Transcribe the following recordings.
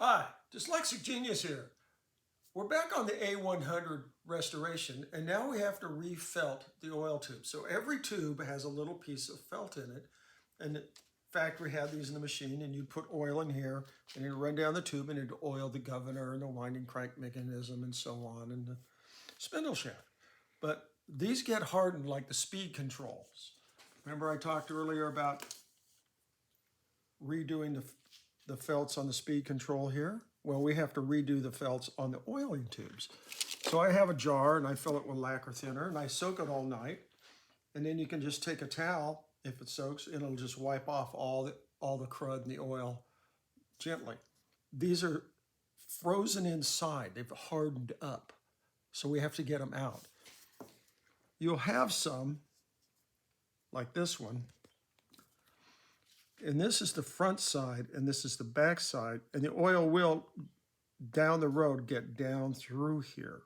Hi, Dyslexic Genius here. We're back on the A100 restoration, and now we have to refelt the oil tube. So every tube has a little piece of felt in it, and in fact, we had these in the machine, and you put oil in here, and you run down the tube, and it'd oil the governor, and the winding crank mechanism, and so on, and the spindle shaft. But these get hardened like the speed controls. Remember I talked earlier about redoing the felts on the speed control here? Well, we have to redo the felts on the oiling tubes. So I have a jar and I fill it with lacquer thinner and I soak it all night. And then you can just take a towel, if it soaks, and it'll just wipe off all the crud and the oil gently. These are frozen inside, they've hardened up. So we have to get them out. You'll have some, like this one, and this is the front side and this is the back side, and the oil will down the road get down through here,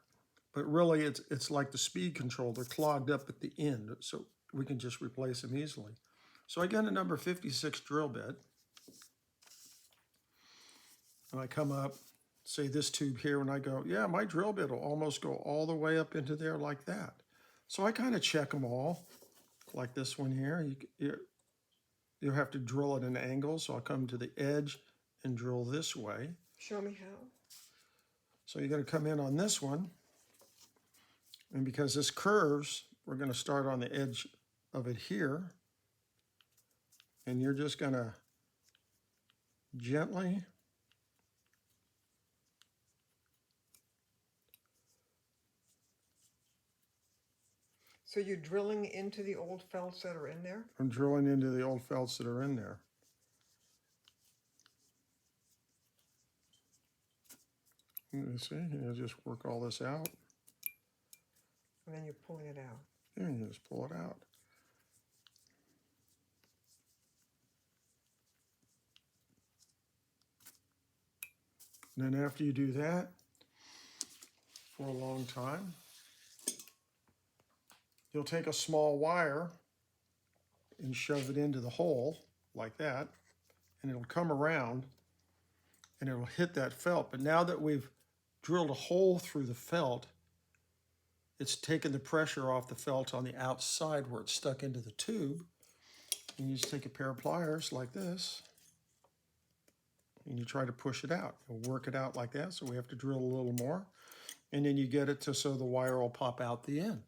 but really it's like the speed control. They're clogged up at the end, so we can just replace them easily. So I get a number 56 drill bit and I come up, say this tube here, and I go, yeah, my drill bit will almost go all the way up into there like that. So I kind of check them all, like this one here. You have to drill at an angle, so I'll come to the edge and drill this way. Show me how. So you're going to come in on this one, and because this curves, we're going to start on the edge of it here, and you're just going to gently So you're drilling into the old felts that are in there? I'm drilling into the old felts that are in there. You see, you just work all this out. And then you're pulling it out. And you just pull it out. And then after you do that for a long time, you'll take a small wire and shove it into the hole like that, and it'll come around and it'll hit that felt. But now that we've drilled a hole through the felt, it's taken the pressure off the felt on the outside where it's stuck into the tube. And you just take a pair of pliers like this, and you try to push it out. You'll work it out like that, so we have to drill a little more. And then you get it to so the wire will pop out the end.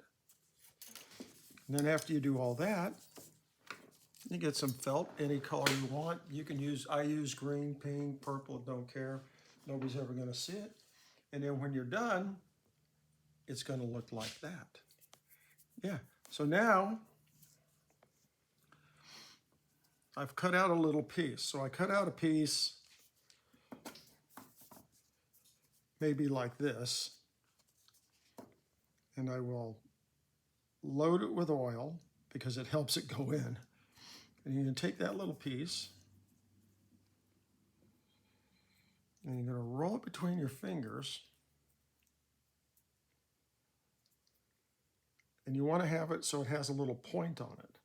And then after you do all that, you get some felt, any color you want. You can use, I use green, pink, purple, don't care. Nobody's ever gonna see it. And then when you're done, it's gonna look like that. Yeah, so now I've cut out a little piece. So I cut out a piece maybe like this, and I will load it with oil because it helps it go in. And you're going to take that little piece and you're going to roll it between your fingers. And you want to have it so it has a little point on it.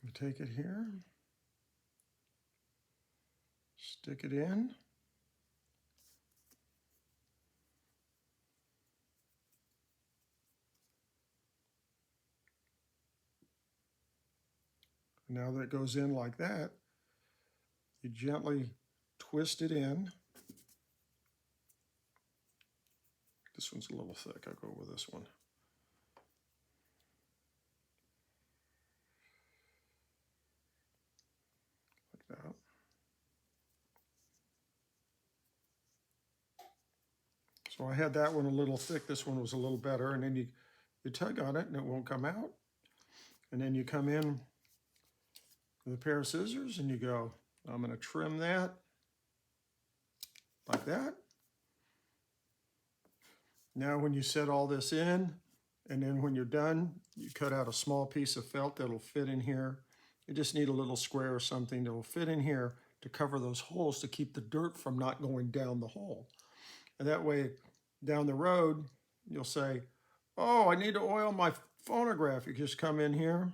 You take it here, stick it in. Now that it goes in like that, you gently twist it in. This one's a little thick, I'll go with this one. Like that. So I had that one a little thick, this one was a little better, and then you tug on it and it won't come out. And then you come in with a pair of scissors and you go, I'm going to trim that like that. Now when you set all this in, and then when you're done, you cut out a small piece of felt that'll fit in here. You just need a little square or something that will fit in here to cover those holes to keep the dirt from not going down the hole. And that way, down the road, you'll say, Oh, I need to oil my phonograph. You just come in here,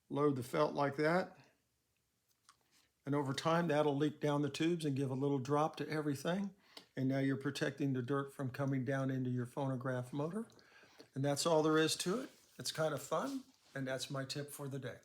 load the felt like that. And over time, that'll leak down the tubes and give a little drop to everything. And now you're protecting the dirt from coming down into your phonograph motor. And that's all there is to it. It's kind of fun. And that's my tip for the day.